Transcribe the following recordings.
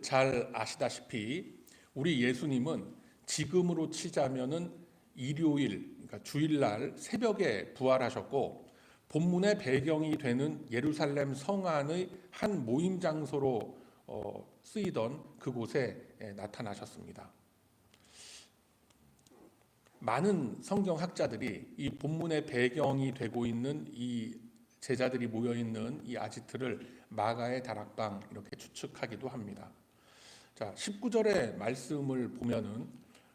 잘 아시다시피 우리 예수님은 지금으로 치자면은 일요일, 그러니까 주일날 새벽에 부활하셨고, 본문의 배경이 되는 예루살렘 성 안의 한 모임 장소로 쓰이던 그곳에 나타나셨습니다. 많은 성경학자들이 이 본문의 배경이 되고 있는 이 제자들이 모여 있는 이 아지트를 마가의 다락방 이렇게 추측하기도 합니다. 자, 19절의 말씀을 보면은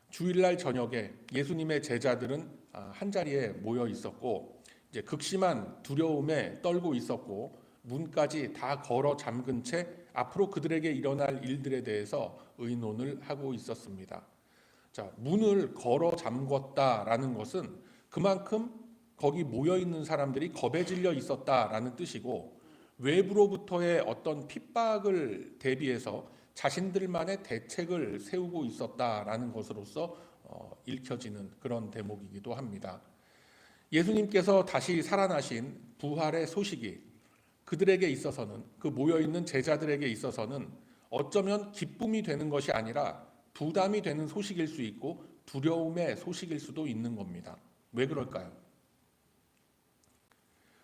주일날 저녁에 예수님의 제자들은 한 자리에 모여 있었고, 이제 극심한 두려움에 떨고 있었고, 문까지 다 걸어 잠근 채 앞으로 그들에게 일어날 일들에 대해서 의논을 하고 있었습니다. 자, 문을 걸어 잠궜다라는 것은 그만큼 거기 모여 있는 사람들이 겁에 질려 있었다라는 뜻이고, 외부로부터의 어떤 핍박을 대비해서 자신들만의 대책을 세우고 있었다라는 것으로서 읽혀지는 그런 대목이기도 합니다. 예수님께서 다시 살아나신 부활의 소식이 그들에게 있어서는, 그 모여있는 제자들에게 있어서는 어쩌면 기쁨이 되는 것이 아니라 부담이 되는 소식일 수 있고 두려움의 소식일 수도 있는 겁니다. 왜 그럴까요?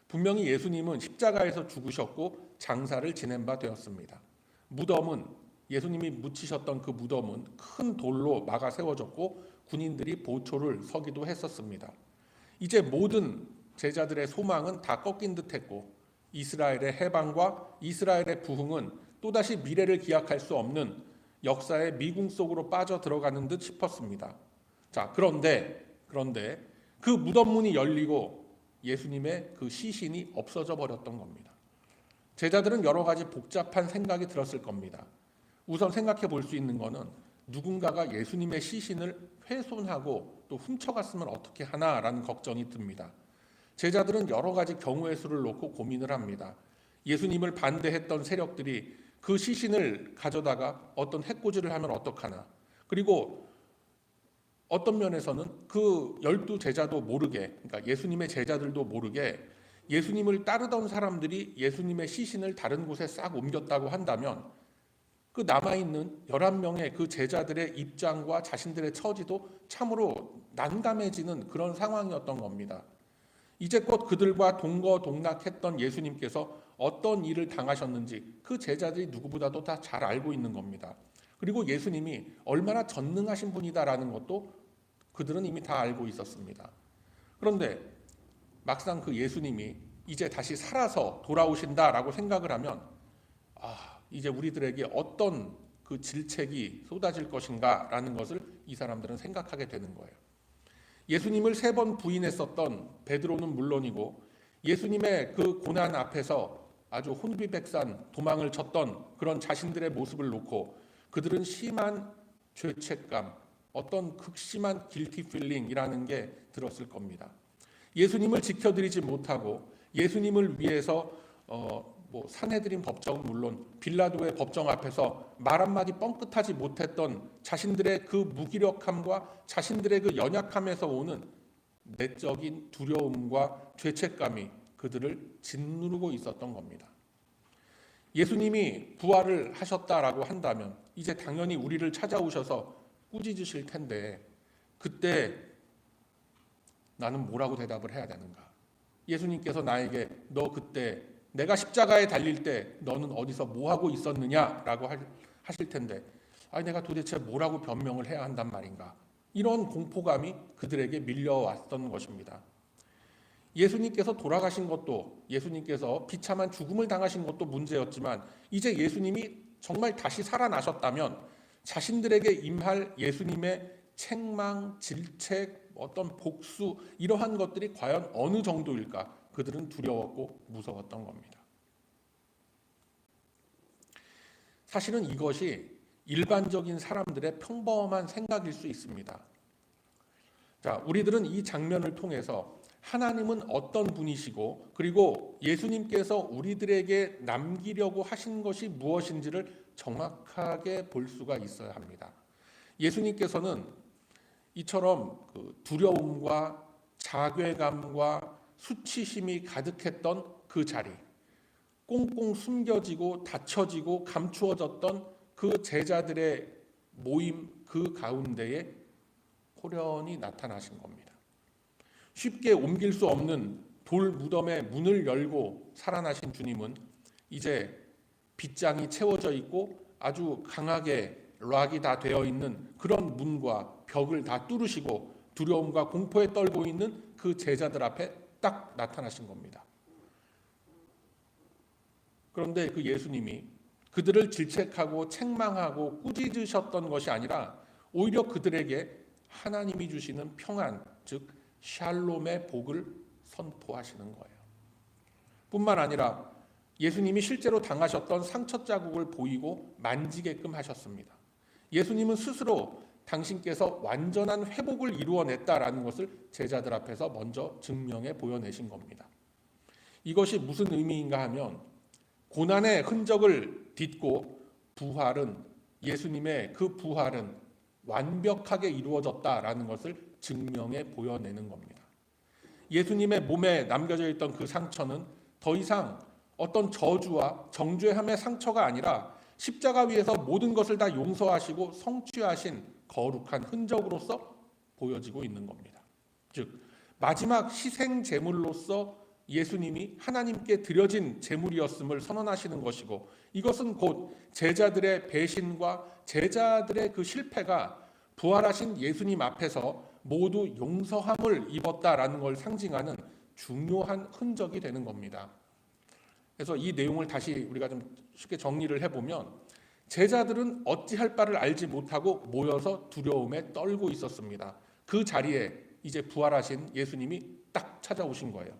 분명히 예수님은 십자가에서 죽으셨고 장사를 지낸 바 되었습니다. 무덤은, 예수님이 묻히셨던 그 무덤은 큰 돌로 막아 세워졌고 군인들이 보초를 서기도 했었습니다. 이제 모든 제자들의 소망은 다 꺾인 듯했고, 이스라엘의 해방과 이스라엘의 부흥은 또다시 미래를 기약할 수 없는 역사의 미궁 속으로 빠져 들어가는 듯 싶었습니다. 자, 그런데 그 무덤 문이 열리고 예수님의 그 시신이 없어져 버렸던 겁니다. 제자들은 여러 가지 복잡한 생각이 들었을 겁니다. 우선 생각해 볼 수 있는 것은 누군가가 예수님의 시신을 훼손하고 또 훔쳐갔으면 어떻게 하나라는 걱정이 듭니다. 제자들은 여러 가지 경우의 수를 놓고 고민을 합니다. 예수님을 반대했던 세력들이 그 시신을 가져다가 어떤 해코지를 하면 어떡하나. 그리고 어떤 면에서는 그 12 제자도 모르게, 그러니까 예수님의 제자들도 모르게 예수님을 따르던 사람들이 예수님의 시신을 다른 곳에 싹 옮겼다고 한다면 그 남아있는 11명의 그 제자들의 입장과 자신들의 처지도 참으로 난감해지는 그런 상황이었던 겁니다. 이제껏 그들과 동거동락했던 예수님께서 어떤 일을 당하셨는지 그 제자들이 누구보다도 다 잘 알고 있는 겁니다. 그리고 예수님이 얼마나 전능하신 분이다라는 것도 그들은 이미 다 알고 있었습니다. 그런데 막상 그 예수님이 이제 다시 살아서 돌아오신다라고 생각을 하면 이제 우리들에게 어떤 그 질책이 쏟아질 것인가라는 것을 이 사람들은 생각하게 되는 거예요. 예수님을 3번 부인했었던 베드로는 물론이고 예수님의 그 고난 앞에서 아주 혼비백산 도망을 쳤던 그런 자신들의 모습을 놓고 그들은 심한 죄책감, 어떤 극심한 길티 필링이라는 게 들었을 겁니다. 예수님을 지켜드리지 못하고 예수님을 위해서 산헤드린 법정은 물론 빌라도의 법정 앞에서 말 한마디 뻥끗하지 못했던 자신들의 그 무기력함과 자신들의 그 연약함에서 오는 내적인 두려움과 죄책감이 그들을 짓누르고 있었던 겁니다. 예수님이 부활을 하셨다라고 한다면 이제 당연히 우리를 찾아오셔서 꾸짖으실 텐데 그때 나는 뭐라고 대답을 해야 되는가? 예수님께서 나에게 너 그때 내가 십자가에 달릴 때 너는 어디서 뭐하고 있었느냐라고 하실 텐데 내가 도대체 뭐라고 변명을 해야 한단 말인가? 이런 공포감이 그들에게 밀려왔던 것입니다. 예수님께서 돌아가신 것도, 예수님께서 비참한 죽음을 당하신 것도 문제였지만 이제 예수님이 정말 다시 살아나셨다면 자신들에게 임할 예수님의 책망, 질책, 어떤 복수 이러한 것들이 과연 어느 정도일까? 그들은 두려웠고 무서웠던 겁니다. 사실은 이것이 일반적인 사람들의 평범한 생각일 수 있습니다. 자, 우리들은 이 장면을 통해서 하나님은 어떤 분이시고 그리고 예수님께서 우리들에게 남기려고 하신 것이 무엇인지를 정확하게 볼 수가 있어야 합니다. 예수님께서는 이처럼 그 두려움과 자괴감과 수치심이 가득했던 그 자리, 꽁꽁 숨겨지고 닫혀지고 감추어졌던 그 제자들의 모임 그 가운데에 호련히 나타나신 겁니다. 쉽게 옮길 수 없는 돌 무덤의 문을 열고 살아나신 주님은 이제 빗장이 채워져 있고 아주 강하게 락이 다 되어 있는 그런 문과 벽을 다 뚫으시고 두려움과 공포에 떨고 있는 그 제자들 앞에 딱 나타나신 겁니다. 그런데 그 예수님이 그들을 질책하고 책망하고 꾸짖으셨던 것이 아니라 오히려 그들에게 하나님이 주시는 평안, 즉 샬롬의 복을 선포하시는 거예요. 뿐만 아니라 예수님이 실제로 당하셨던 상처 자국을 보이고 만지게끔 하셨습니다. 예수님은 스스로 당신께서 완전한 회복을 이루어냈다라는 것을 제자들 앞에서 먼저 증명해 보여내신 겁니다. 이것이 무슨 의미인가 하면 고난의 흔적을 딛고 예수님의 그 부활은 완벽하게 이루어졌다라는 것을 증명해 보여내는 겁니다. 예수님의 몸에 남겨져 있던 그 상처는 더 이상 어떤 저주와 정죄함의 상처가 아니라 십자가 위에서 모든 것을 다 용서하시고 성취하신 거룩한 흔적으로서 보여지고 있는 겁니다. 즉 마지막 희생 제물로서 예수님이 하나님께 드려진 제물이었음을 선언하시는 것이고, 이것은 곧 제자들의 배신과 제자들의 그 실패가 부활하신 예수님 앞에서 모두 용서함을 입었다라는 걸 상징하는 중요한 흔적이 되는 겁니다. 그래서 이 내용을 다시 우리가 좀 쉽게 정리를 해보면, 제자들은 어찌할 바를 알지 못하고 모여서 두려움에 떨고 있었습니다. 그 자리에 이제 부활하신 예수님이 딱 찾아오신 거예요.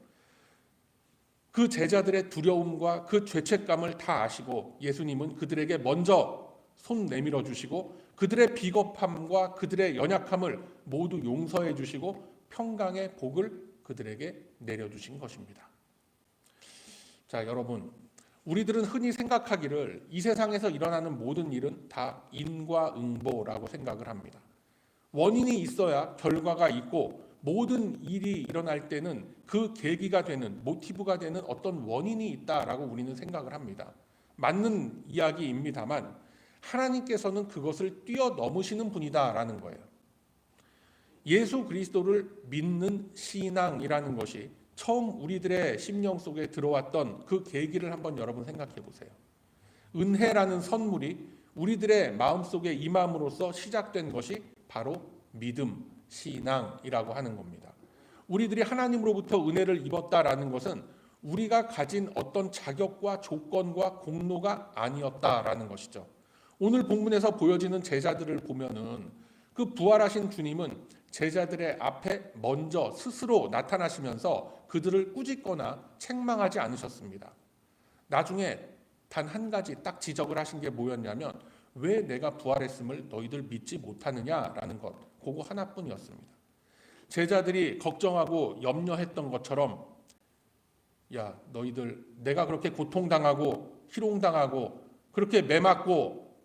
그 제자들의 두려움과 그 죄책감을 다 아시고 예수님은 그들에게 먼저 손 내밀어 주시고 그들의 비겁함과 그들의 연약함을 모두 용서해 주시고 평강의 복을 그들에게 내려주신 것입니다. 자, 여러분, 우리들은 흔히 생각하기를 이 세상에서 일어나는 모든 일은 다 인과응보라고 생각을 합니다. 원인이 있어야 결과가 있고, 모든 일이 일어날 때는 그 계기가 되는, 모티브가 되는 어떤 원인이 있다라고 우리는 생각을 합니다. 맞는 이야기입니다만 하나님께서는 그것을 뛰어넘으시는 분이다라는 거예요. 예수 그리스도를 믿는 신앙이라는 것이 처음 우리들의 심령 속에 들어왔던 그 계기를 한번 여러분 생각해 보세요. 은혜라는 선물이 우리들의 마음속에 임함으로써 시작된 것이 바로 믿음, 신앙이라고 하는 겁니다. 우리들이 하나님으로부터 은혜를 입었다라는 것은 우리가 가진 어떤 자격과 조건과 공로가 아니었다라는 것이죠. 오늘 본문에서 보여지는 제자들을 보면은 그 부활하신 주님은 제자들의 앞에 먼저 스스로 나타나시면서 그들을 꾸짖거나 책망하지 않으셨습니다. 나중에 단 한 가지 딱 지적을 하신 게 뭐였냐면, 왜 내가 부활했음을 너희들 믿지 못하느냐라는 것, 그거 하나뿐이었습니다. 제자들이 걱정하고 염려했던 것처럼, 야, 너희들 내가 그렇게 고통당하고 희롱당하고 그렇게 매맞고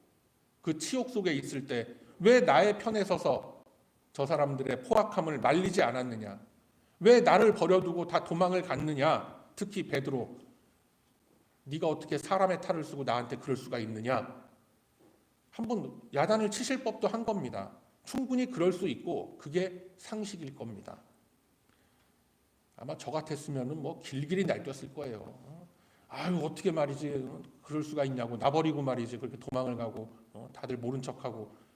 그 치욕 속에 있을 때 왜 나의 편에 서서 저 사람들의 포악함을 말리지 않았느냐? 왜 나를 버려두고 다 도망을 갔느냐? 특히 베드로, 네가 어떻게 사람의 탈을 쓰고 나한테 그럴 수가 있느냐? 한번 야단을 치실 법도 한 겁니다. 충분히 그럴 수 있고 그게 상식일 겁니다. 아마 저 같았으면 뭐 길길이 날뛰었을 거예요. 아유, 어떻게 말이지 그럴 수가 있냐고, 나버리고 말이지 그렇게 도망을 가고 다들 모른 척하고,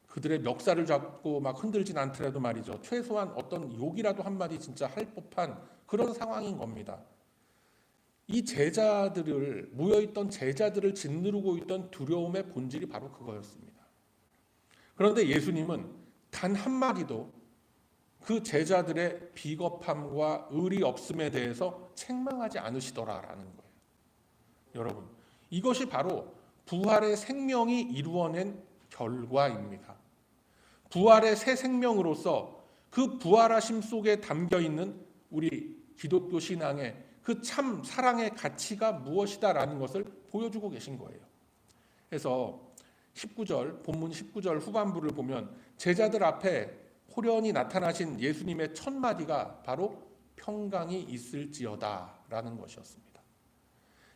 그들의 멱살을 잡고 막 흔들진 않더라도 말이죠, 최소한 어떤 욕이라도 한마디 진짜 할 법한 그런 상황인 겁니다. 이 제자들을, 모여있던 제자들을 짓누르고 있던 두려움의 본질이 바로 그거였습니다. 그런데 예수님은 단 한마디도 그 제자들의 비겁함과 의리 없음에 대해서 책망하지 않으시더라라는 거예요. 여러분, 이것이 바로 부활의 생명이 이루어낸 결과입니다. 부활의 새 생명으로서 그 부활하심 속에 담겨있는 우리 기독교 신앙의 그 참 사랑의 가치가 무엇이다라는 것을 보여주고 계신 거예요. 그래서 19절, 본문 19절 후반부를 보면 제자들 앞에 호련히 나타나신 예수님의 첫 마디가 바로 평강이 있을지어다 라는 것이었습니다.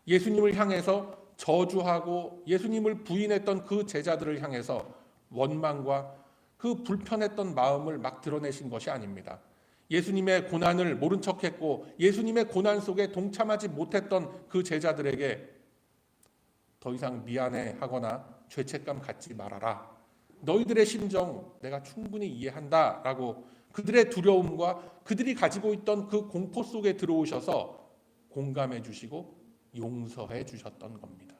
예수님을 향해서 저주하고 예수님을 부인했던 그 제자들을 향해서 원망과 그 불편했던 마음을 막 드러내신 것이 아닙니다. 예수님의 고난을 모른 척했고 예수님의 고난 속에 동참하지 못했던 그 제자들에게 더 이상 미안해하거나 죄책감 갖지 말아라. 너희들의 심정 내가 충분히 이해한다 라고 그들의 두려움과 그들이 가지고 있던 그 공포 속에 들어오셔서 공감해 주시고 용서해 주셨던 겁니다.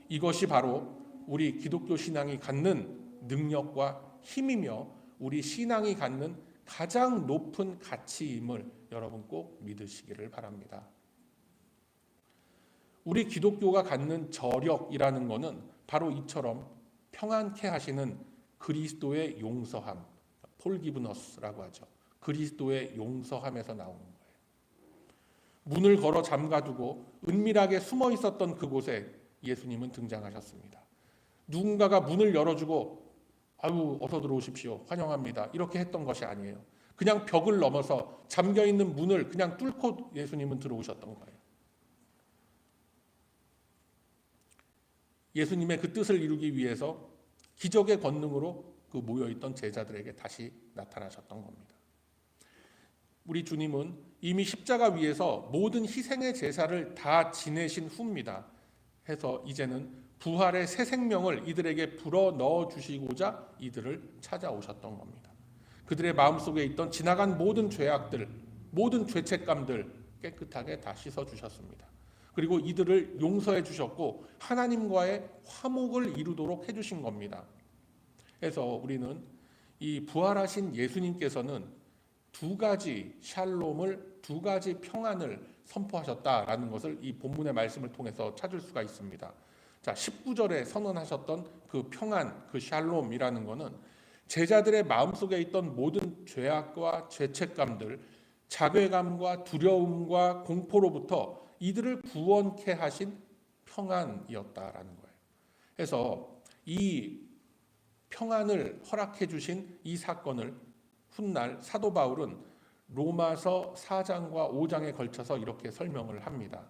이것이 바로 우리 기독교 신앙이 갖는 능력과 힘이며 우리 신앙이 갖는 가장 높은 가치임을 여러분 꼭 믿으시기를 바랍니다. 우리 기독교가 갖는 저력이라는 것은 바로 이처럼 평안케 하시는 그리스도의 용서함, 폴기브너스라고 하죠. 그리스도의 용서함에서 나오는 거예요. 문을 걸어 잠가두고 은밀하게 숨어 있었던 그곳에 예수님은 등장하셨습니다. 누군가가 문을 열어주고 아유 어서 들어오십시오 환영합니다 이렇게 했던 것이 아니에요. 그냥 벽을 넘어서 잠겨있는 문을 그냥 뚫고 예수님은 들어오셨던 거예요. 예수님의 그 뜻을 이루기 위해서 기적의 권능으로 그 모여있던 제자들에게 다시 나타나셨던 겁니다. 우리 주님은 이미 십자가 위에서 모든 희생의 제사를 다 지내신 후입니다. 해서 이제는 부활의 새 생명을 이들에게 불어넣어 주시고자 이들을 찾아오셨던 겁니다. 그들의 마음속에 있던 지나간 모든 죄악들, 모든 죄책감들 깨끗하게 다 씻어주셨습니다. 그리고 이들을 용서해 주셨고 하나님과의 화목을 이루도록 해주신 겁니다. 그래서 우리는 이 부활하신 예수님께서는 두 가지 샬롬을, 두 가지 평안을 선포하셨다라는 것을 이 본문의 말씀을 통해서 찾을 수가 있습니다. 자, 19절에 선언하셨던 그 평안, 그 샬롬이라는 것은 제자들의 마음속에 있던 모든 죄악과 죄책감들, 자괴감과 두려움과 공포로부터 이들을 구원케 하신 평안이었다라는 거예요. 그래서 이 평안을 허락해 주신 이 사건을 훗날 사도 바울은 로마서 4장과 5장에 걸쳐서 이렇게 설명을 합니다.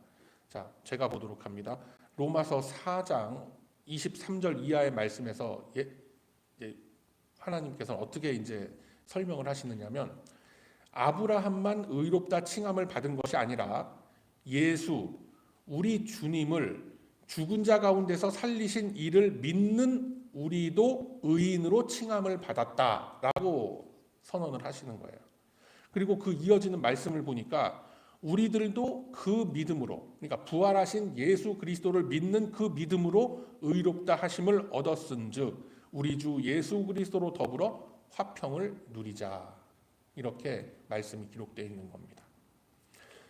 자, 제가 보도록 합니다. 로마서 4장 23절 이하의 말씀에서 하나님께서는 어떻게 이제 설명을 하시느냐면 아브라함만 의롭다 칭함을 받은 것이 아니라 예수 우리 주님을 죽은 자 가운데서 살리신 이를 믿는 우리도 의인으로 칭함을 받았다라고 선언을 하시는 거예요. 그리고 그 이어지는 말씀을 보니까 우리들도 그 믿음으로, 그러니까 부활하신 예수 그리스도를 믿는 그 믿음으로 의롭다 하심을 얻었은즉 우리 주 예수 그리스도로 더불어 화평을 누리자. 이렇게 말씀이 기록되어 있는 겁니다.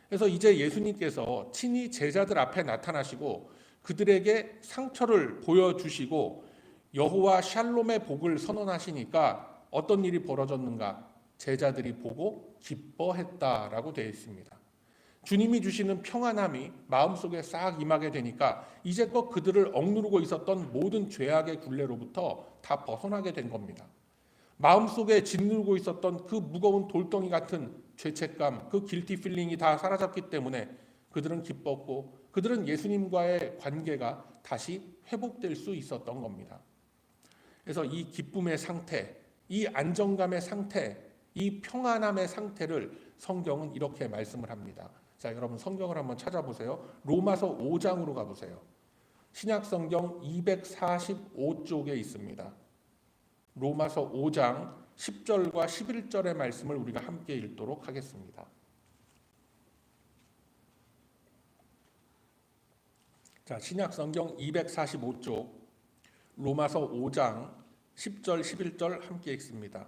그래서 이제 예수님께서 친히 제자들 앞에 나타나시고 그들에게 상처를 보여주시고 여호와 샬롬의 복을 선언하시니까 어떤 일이 벌어졌는가? 제자들이 보고 기뻐했다라고 되어 있습니다. 주님이 주시는 평안함이 마음속에 싹 임하게 되니까 이제껏 그들을 억누르고 있었던 모든 죄악의 굴레로부터 다 벗어나게 된 겁니다. 마음속에 짓누르고 있었던 그 무거운 돌덩이 같은 죄책감, 그 길티 필링이 다 사라졌기 때문에 그들은 기뻤고 그들은 예수님과의 관계가 다시 회복될 수 있었던 겁니다. 그래서 이 기쁨의 상태, 이 안정감의 상태, 이 평안함의 상태를 성경은 이렇게 말씀을 합니다. 자, 여러분 성경을 한번 찾아보세요. 로마서 5장으로 가보세요. 신약 성경 245쪽에 있습니다. 로마서 5장 10절과 11절의 말씀을 우리가 함께 읽도록 하겠습니다. 자, 신약 성경 245쪽 로마서 5장 10절 11절 함께 읽습니다.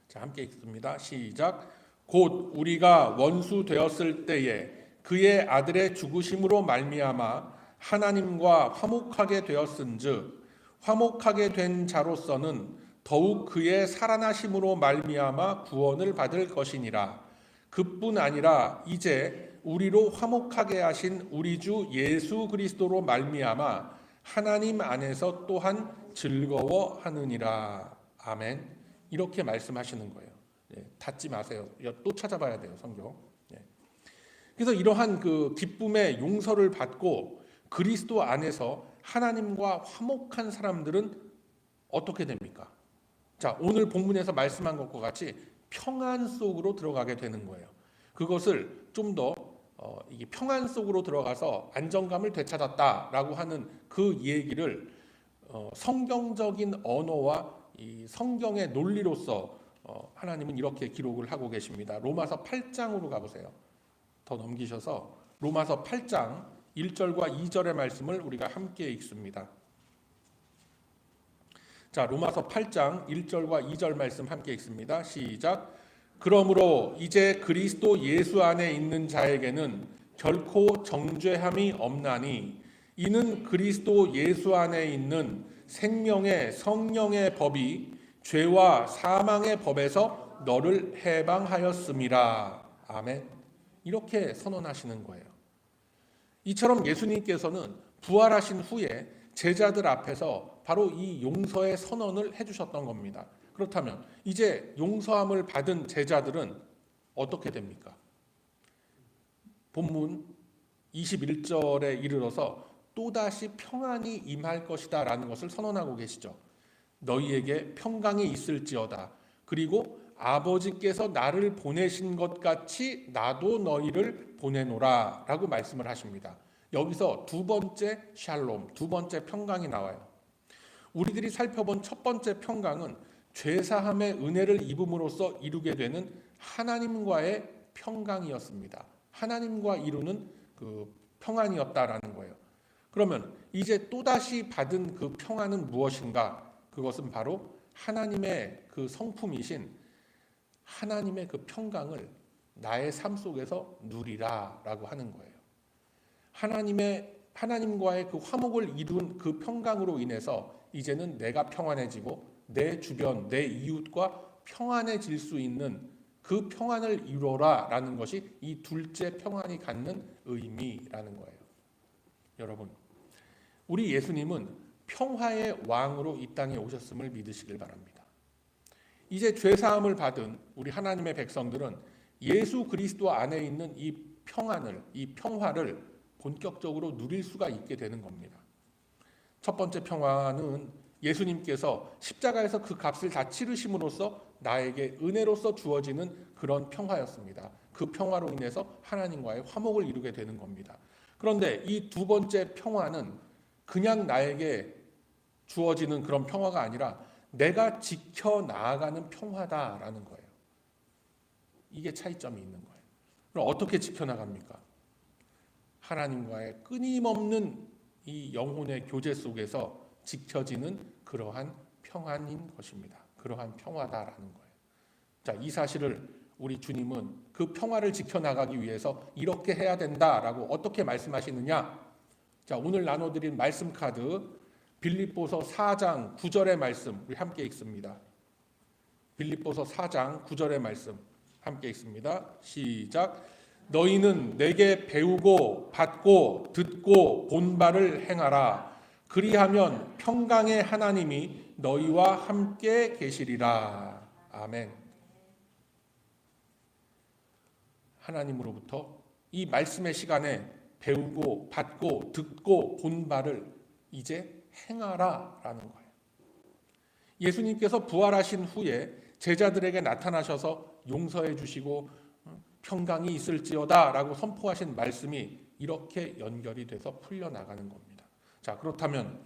자, 함께 읽습니다. 시작. 곧 우리가 원수 되었을 때에 그의 아들의 죽으심으로 말미암아 하나님과 화목하게 되었은즉 화목하게 된 자로서는 더욱 그의 살아나심으로 말미암아 구원을 받을 것이니라. 그뿐 아니라 이제 우리로 화목하게 하신 우리 주 예수 그리스도로 말미암아 하나님 안에서 또한 즐거워하느니라. 아멘. 이렇게 말씀하시는 거예요. 닫지 마세요. 또 찾아봐야 돼요, 성경. 그래서 이러한 그 기쁨의 용서를 받고 그리스도 안에서 하나님과 화목한 사람들은 어떻게 됩니까? 자, 오늘 본문에서 말씀한 것과 같이 평안 속으로 들어가게 되는 거예요. 그것을 좀 더 이게 평안 속으로 들어가서 안정감을 되찾았다라고 하는 그 얘기를 성경적인 언어와 이 성경의 논리로서 하나님은 이렇게 기록을 하고 계십니다. 로마서 8장으로 가보세요. 더 넘기셔서 로마서 8장 1절과 2절의 말씀을 우리가 함께 읽습니다. 자, 로마서 8장 1절과 2절 말씀 함께 읽습니다. 시작. 그러므로 이제 그리스도 예수 안에 있는 자에게는 결코 정죄함이 없나니 이는 그리스도 예수 안에 있는 생명의 성령의 법이 죄와 사망의 법에서 너를 해방하였음이라. 아멘. 이렇게 선언하시는 거예요. 이처럼 예수님께서는 부활하신 후에 제자들 앞에서 바로 이 용서의 선언을 해주셨던 겁니다. 그렇다면 이제 용서함을 받은 제자들은 어떻게 됩니까? 본문 21절에 이르러서 또다시 평안이 임할 것이다 라는 것을 선언하고 계시죠. 너희에게 평강이 있을지어다. 그리고 아버지께서 나를 보내신 것 같이 나도 너희를 보내노라 라고 말씀을 하십니다. 여기서 두 번째 샬롬, 두 번째 평강이 나와요. 우리들이 살펴본 첫 번째 평강은 죄사함의 은혜를 입음으로써 이루게 되는 하나님과의 평강이었습니다. 하나님과 이루는 그 평안이었다라는 거예요. 그러면 이제 또다시 받은 그 평안은 무엇인가? 그것은 바로 하나님의 그 성품이신 하나님의 그 평강을 나의 삶 속에서 누리라라고 하는 거예요. 하나님과의 그 화목을 이룬 그 평강으로 인해서 이제는 내가 평안해지고 내 주변, 내 이웃과 평안해질 수 있는 그 평안을 이루어라라는 것이 이 둘째 평안이 갖는 의미라는 거예요. 여러분, 우리 예수님은 평화의 왕으로 이 땅에 오셨음을 믿으시길 바랍니다. 이제 죄사함을 받은 우리 하나님의 백성들은 예수 그리스도 안에 있는 이 평안을, 이 평화를 본격적으로 누릴 수가 있게 되는 겁니다. 첫 번째 평화는 예수님께서 십자가에서 그 값을 다 치르심으로써 나에게 은혜로서 주어지는 그런 평화였습니다. 그 평화로 인해서 하나님과의 화목을 이루게 되는 겁니다. 그런데 이 두 번째 평화는 그냥 나에게 주어지는 그런 평화가 아니라 내가 지켜나가는 평화다라는 거예요. 이게 차이점이 있는 거예요. 그럼 어떻게 지켜나갑니까? 하나님과의 끊임없는 이 영혼의 교제 속에서 지켜지는 그러한 평안인 것입니다. 그러한 평화다라는 거예요. 자, 이 사실을 우리 주님은 그 평화를 지켜나가기 위해서 이렇게 해야 된다라고 어떻게 말씀하시느냐? 자, 오늘 나눠드린 말씀 카드 빌립보서 4장 9절의 말씀 우리 함께 읽습니다. 빌립보서 4장 9절의 말씀 함께 읽습니다. 시작. 너희는 내게 배우고 받고 듣고 본 바를 행하라. 그리하면 평강의 하나님이 너희와 함께 계시리라. 아멘. 하나님으로부터 이 말씀의 시간에 배우고 받고 듣고 본 바를 이제 행하라라는 거예요. 예수님께서 부활하신 후에 제자들에게 나타나셔서 용서해 주시고 평강이 있을지어다라고 선포하신 말씀이 이렇게 연결이 돼서 풀려나가는 겁니다. 자, 그렇다면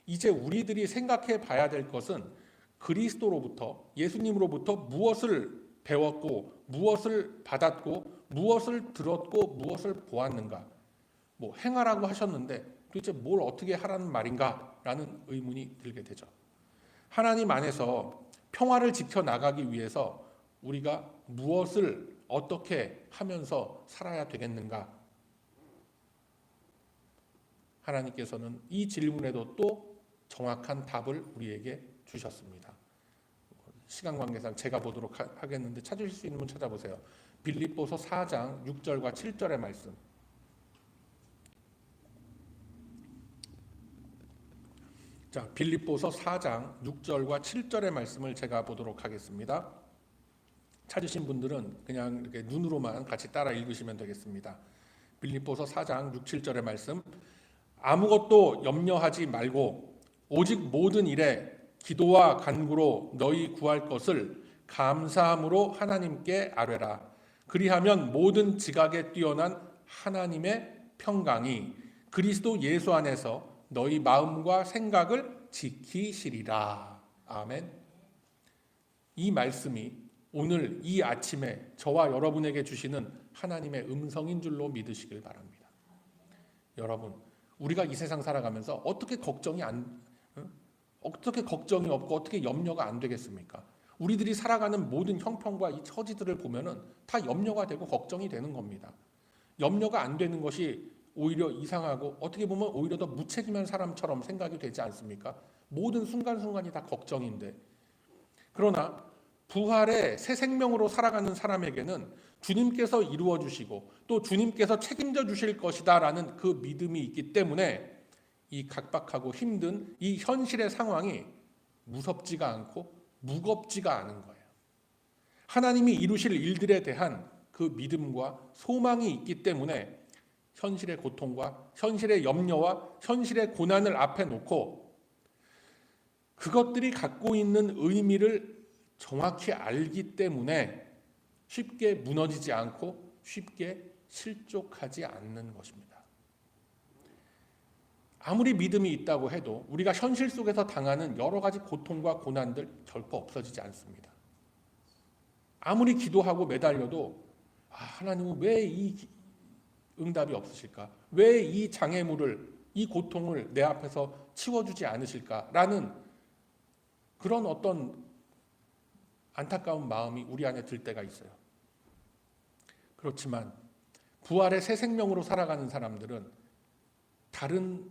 이제 우리들이 생각해 봐야 될 것은 그리스도로부터 예수님으로부터 무엇을 배웠고 무엇을 받았고 무엇을 들었고 무엇을 보았는가? 뭐 행하라고 하셨는데 도대체 뭘 어떻게 하라는 말인가라는 의문이 들게 되죠. 하나님 안에서 평화를 지켜나가기 위해서 우리가 무엇을 어떻게 하면서 살아야 되겠는가? 하나님께서는 이 질문에도 또 정확한 답을 우리에게 주셨습니다. 시간 관계상 제가 보도록 하겠는데 찾으실 수 있는 분 찾아보세요. 빌립보서 4장 6절과 7절의 말씀. 자, 빌립보서 4장 6절과 7절의 말씀을 제가 보도록 하겠습니다. 찾으신 분들은 그냥 이렇게 눈으로만 같이 따라 읽으시면 되겠습니다. 빌립보서 4장 6, 7절의 말씀, 아무것도 염려하지 말고 오직 모든 일에 기도와 간구로 너희 구할 것을 감사함으로 하나님께 아뢰라. 그리하면 모든 지각에 뛰어난 하나님의 평강이 그리스도 예수 안에서 너희 마음과 생각을 지키시리라. 아멘. 이 말씀이 오늘 이 아침에 저와 여러분에게 주시는 하나님의 음성인 줄로 믿으시길 바랍니다. 여러분, 우리가 이 세상 살아가면서 어떻게 걱정이 없고 어떻게 염려가 안 되겠습니까? 우리들이 살아가는 모든 형편과 이 처지들을 보면은 다 염려가 되고 걱정이 되는 겁니다. 염려가 안 되는 것이 오히려 이상하고 어떻게 보면 오히려 더 무책임한 사람처럼 생각이 되지 않습니까? 모든 순간순간이 다 걱정인데, 그러나 부활의 새 생명으로 살아가는 사람에게는 주님께서 이루어 주시고 또 주님께서 책임져 주실 것이다라는 그 믿음이 있기 때문에 이 각박하고 힘든 이 현실의 상황이 무섭지가 않고 무겁지가 않은 거예요. 하나님이 이루실 일들에 대한 그 믿음과 소망이 있기 때문에 현실의 고통과 현실의 염려와 현실의 고난을 앞에 놓고 그것들이 갖고 있는 의미를 정확히 알기 때문에 쉽게 무너지지 않고 쉽게 실족하지 않는 것입니다. 아무리 믿음이 있다고 해도 우리가 현실 속에서 당하는 여러 가지 고통과 고난들 결코 없어지지 않습니다. 아무리 기도하고 매달려도 하나님은 왜 이 응답이 없으실까? 왜 이 장애물을, 이 고통을 내 앞에서 치워주지 않으실까라는 그런 어떤 안타까운 마음이 우리 안에 들 때가 있어요. 그렇지만 부활의 새 생명으로 살아가는 사람들은 다른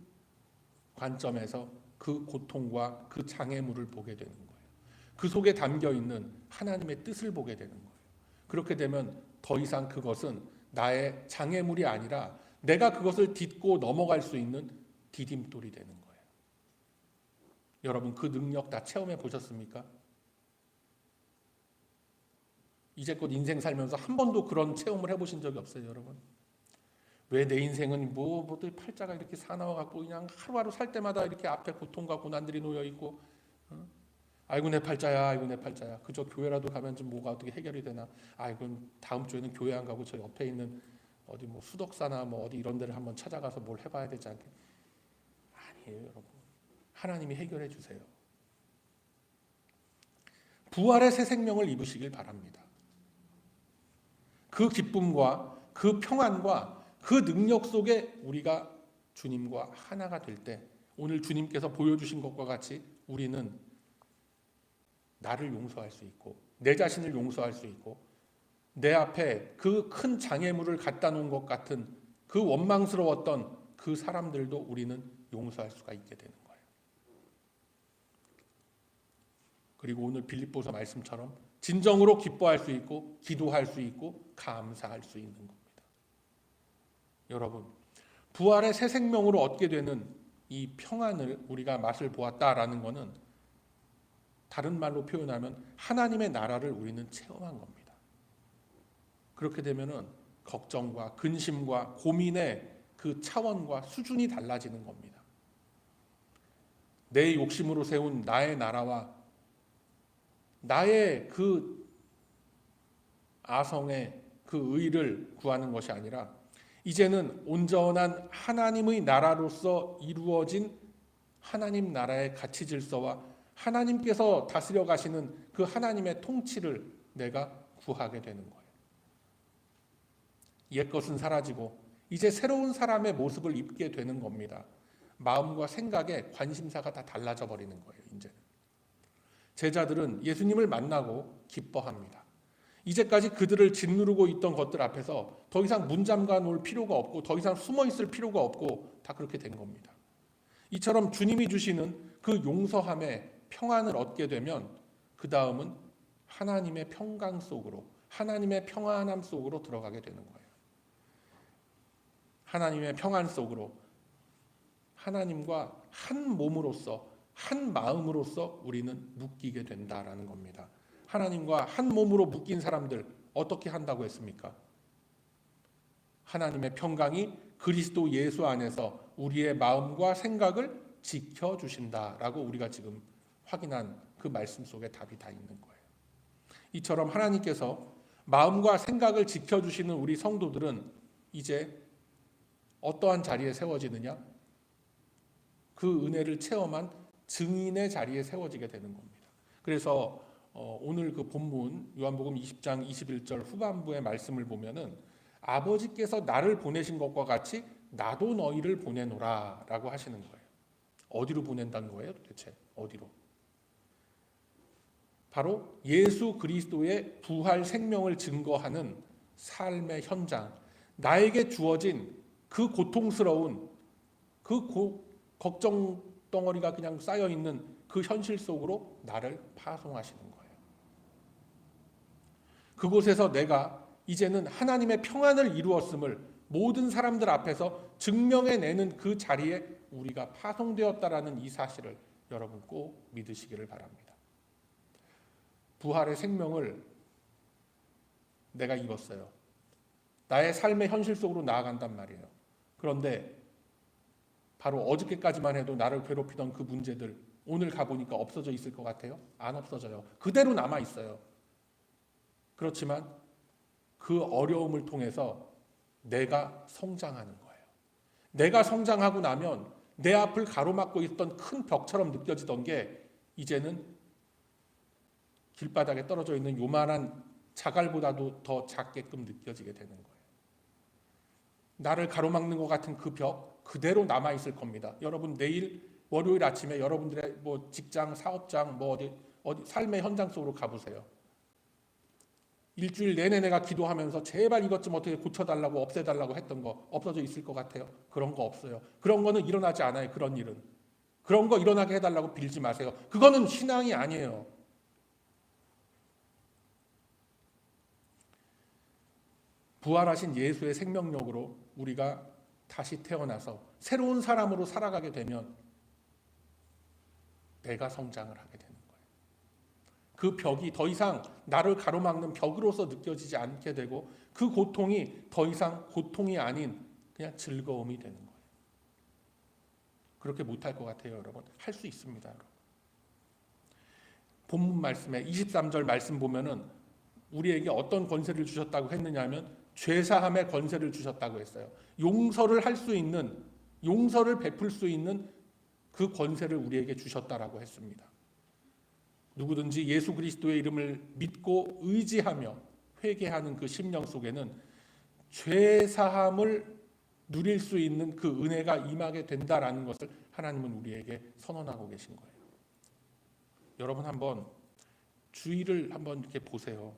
관점에서 그 고통과 그 장애물을 보게 되는 거예요. 그 속에 담겨 있는 하나님의 뜻을 보게 되는 거예요. 그렇게 되면 더 이상 그것은 나의 장애물이 아니라 내가 그것을 딛고 넘어갈 수 있는 디딤돌이 되는 거예요. 여러분, 그 능력 다 체험해 보셨습니까? 이제껏 인생 살면서 한 번도 그런 체험을 해보신 적이 없어요, 여러분? 왜 내 인생은 팔자가 이렇게 사나워 갖고 그냥 하루하루 살 때마다 이렇게 앞에 고통과 고난들이 놓여 있고, 아이고 내 팔자야, 아이고 내 팔자야. 그저 교회라도 가면 좀 뭐가 어떻게 해결이 되나? 아이고 다음 주에는 교회 안 가고 저 옆에 있는 어디 뭐 수덕사나 뭐 어디 이런 데를 한번 찾아가서 뭘 해봐야 되지 않겠? 아니에요, 여러분. 하나님이 해결해 주세요. 부활의 새 생명을 입으시길 바랍니다. 그 기쁨과 그 평안과 그 능력 속에 우리가 주님과 하나가 될 때 오늘 주님께서 보여주신 것과 같이 우리는 나를 용서할 수 있고 내 자신을 용서할 수 있고 내 앞에 그 큰 장애물을 갖다 놓은 것 같은 그 원망스러웠던 그 사람들도 우리는 용서할 수가 있게 되는 거예요. 그리고 오늘 빌립보서 말씀처럼 진정으로 기뻐할 수 있고 기도할 수 있고 감사할 수 있는 겁니다. 여러분, 부활의 새 생명으로 얻게 되는 이 평안을 우리가 맛을 보았다라는 것은 다른 말로 표현하면 하나님의 나라를 우리는 체험한 겁니다. 그렇게 되면은 걱정과 근심과 고민의 그 차원과 수준이 달라지는 겁니다. 내 욕심으로 세운 나의 나라와 나의 그 아성의 그 의를 구하는 것이 아니라 이제는 온전한 하나님의 나라로서 이루어진 하나님 나라의 가치 질서와 하나님께서 다스려 가시는 그 하나님의 통치를 내가 구하게 되는 거예요. 옛것은 사라지고 이제 새로운 사람의 모습을 입게 되는 겁니다. 마음과 생각에 관심사가 다 달라져 버리는 거예요. 이제는 제자들은 예수님을 만나고 기뻐합니다. 이제까지 그들을 짓누르고 있던 것들 앞에서 더 이상 문 잠가 놓을 필요가 없고 더 이상 숨어 있을 필요가 없고 다 그렇게 된 겁니다. 이처럼 주님이 주시는 그 용서함의 평안을 얻게 되면 그 다음은 하나님의 평강 속으로 하나님의 평안함 속으로 들어가게 되는 거예요. 하나님의 평안 속으로 하나님과 한 몸으로서 한 마음으로서 우리는 묶이게 된다라는 겁니다. 하나님과 한 몸으로 묶인 사람들 어떻게 한다고 했습니까? 하나님의 평강이 그리스도 예수 안에서 우리의 마음과 생각을 지켜주신다라고 우리가 지금 확인한 그 말씀 속에 답이 다 있는 거예요. 이처럼 하나님께서 마음과 생각을 지켜주시는 우리 성도들은 이제 어떠한 자리에 세워지느냐? 그 은혜를 체험한 증인의 자리에 세워지게 되는 겁니다. 그래서 오늘 그 본문 요한복음 20장 21절 후반부의 말씀을 보면은 아버지께서 나를 보내신 것과 같이 나도 너희를 보내노라 라고 하시는 거예요. 어디로 보낸다는 거예요? 도대체 어디로? 바로 예수 그리스도의 부활 생명을 증거하는 삶의 현장, 나에게 주어진 그 고통스러운 그 걱정 덩어리가 그냥 쌓여있는 그 현실 속으로 나를 파송하시는 거예요. 그곳에서 내가 이제는 하나님의 평안을 이루었음을 모든 사람들 앞에서 증명해내는 그 자리에 우리가 파송되었다라는 이 사실을 여러분 꼭 믿으시기를 바랍니다. 부활의 생명을 내가 입었어요. 나의 삶의 현실 속으로 나아간단 말이에요. 그런데 바로 어저께까지만 해도 나를 괴롭히던 그 문제들 오늘 가보니까 없어져 있을 것 같아요? 안 없어져요. 그대로 남아있어요. 그렇지만 그 어려움을 통해서 내가 성장하는 거예요. 내가 성장하고 나면 내 앞을 가로막고 있던 큰 벽처럼 느껴지던 게 이제는 길바닥에 떨어져 있는 요만한 자갈보다도 더 작게끔 느껴지게 되는 거예요. 나를 가로막는 것 같은 그 벽 그대로 남아있을 겁니다. 여러분 내일 월요일 아침에 여러분들의 뭐 직장, 사업장, 뭐 어디 삶의 현장 속으로 가보세요. 일주일 내내 내가 기도하면서 제발 이것 좀 어떻게 고쳐달라고 없애달라고 했던 거 없어져 있을 것 같아요? 그런 거 없어요. 그런 거는 일어나지 않아요. 그런 일은. 그런 거 일어나게 해달라고 빌지 마세요. 그거는 신앙이 아니에요. 부활하신 예수의 생명력으로 우리가 다시 태어나서 새로운 사람으로 살아가게 되면 내가 성장을 하게 되는 거예요. 그 벽이 더 이상 나를 가로막는 벽으로서 느껴지지 않게 되고 그 고통이 더 이상 고통이 아닌 그냥 즐거움이 되는 거예요. 그렇게 못할 것 같아요, 여러분. 할 수 있습니다, 여러분. 본문 말씀에 23절 말씀 보면은 우리에게 어떤 권세를 주셨다고 했느냐 하면 죄사함의 권세를 주셨다고 했어요. 용서를 할 수 있는, 용서를 베풀 수 있는 그 권세를 우리에게 주셨다라고 했습니다. 누구든지 예수 그리스도의 이름을 믿고 의지하며 회개하는 그 심령 속에는 죄사함을 누릴 수 있는 그 은혜가 임하게 된다라는 것을 하나님은 우리에게 선언하고 계신 거예요. 여러분 한번 주의를 한번 이렇게 보세요.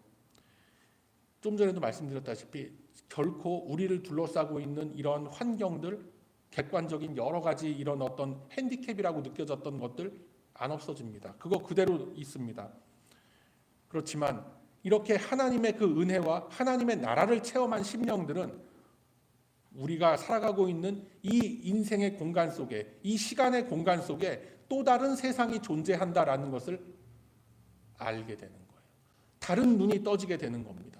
좀 전에도 말씀드렸다시피 결코 우리를 둘러싸고 있는 이런 환경들, 객관적인 여러 가지 이런 어떤 핸디캡이라고 느껴졌던 것들 안 없어집니다. 그거 그대로 있습니다. 그렇지만 이렇게 하나님의 그 은혜와 하나님의 나라를 체험한 심령들은 우리가 살아가고 있는 이 인생의 공간 속에, 이 시간의 공간 속에 또 다른 세상이 존재한다라는 것을 알게 되는 거예요. 다른 눈이 떠지게 되는 겁니다.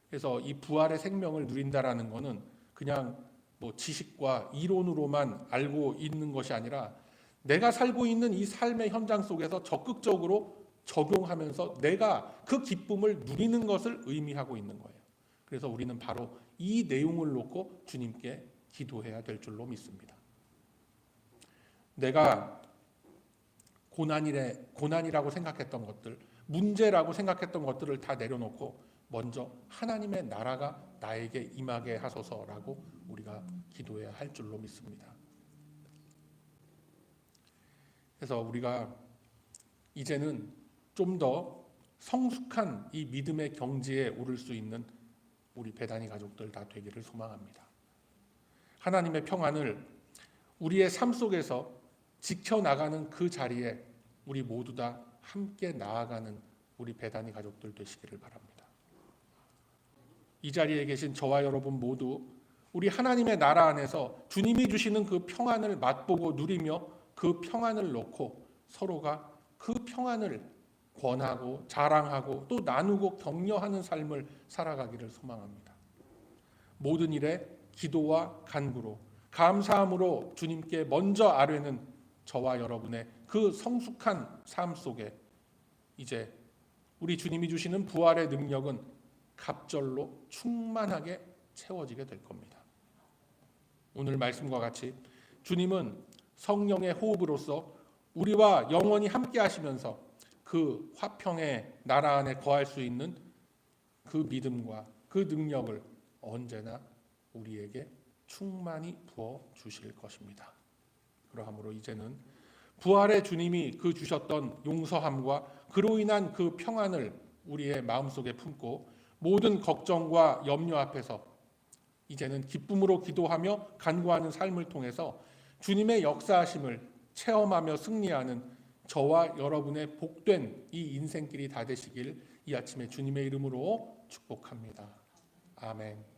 그래서 이 부활의 생명을 누린다라는 것은 그냥 뭐 지식과 이론으로만 알고 있는 것이 아니라 내가 살고 있는 이 삶의 현장 속에서 적극적으로 적용하면서 내가 그 기쁨을 누리는 것을 의미하고 있는 거예요. 그래서 우리는 바로 이 내용을 놓고 주님께 기도해야 될 줄로 믿습니다. 내가 고난이라고 생각했던 것들, 문제라고 생각했던 것들을 다 내려놓고 먼저 하나님의 나라가 나에게 임하게 하소서라고 우리가 기도해야 할 줄로 믿습니다. 그래서 우리가 이제는 좀 더 성숙한 이 믿음의 경지에 오를 수 있는 우리 베다니 가족들 다 되기를 소망합니다. 하나님의 평안을 우리의 삶 속에서 지켜나가는 그 자리에 우리 모두 다 함께 나아가는 우리 베다니 가족들 되시기를 바랍니다. 이 자리에 계신 저와 여러분 모두 우리 하나님의 나라 안에서 주님이 주시는 그 평안을 맛보고 누리며 그 평안을 놓고 서로가 그 평안을 권하고 자랑하고 또 나누고 격려하는 삶을 살아가기를 소망합니다. 모든 일에 기도와 간구로 감사함으로 주님께 먼저 아뢰는 저와 여러분의 그 성숙한 삶 속에 이제 우리 주님이 주시는 부활의 능력은 갑절로 충만하게 채워지게 될 겁니다. 오늘 말씀과 같이 주님은 성령의 호흡으로서 우리와 영원히 함께 하시면서 그 화평의 나라 안에 거할 수 있는 그 믿음과 그 능력을 언제나 우리에게 충만히 부어 주실 것입니다. 그러므로 이제는 부활의 주님이 그 주셨던 용서함과 그로 인한 그 평안을 우리의 마음속에 품고 모든 걱정과 염려 앞에서 이제는 기쁨으로 기도하며 간구하는 삶을 통해서 주님의 역사하심을 체험하며 승리하는 저와 여러분의 복된 이 인생길이 다 되시길 이 아침에 주님의 이름으로 축복합니다. 아멘.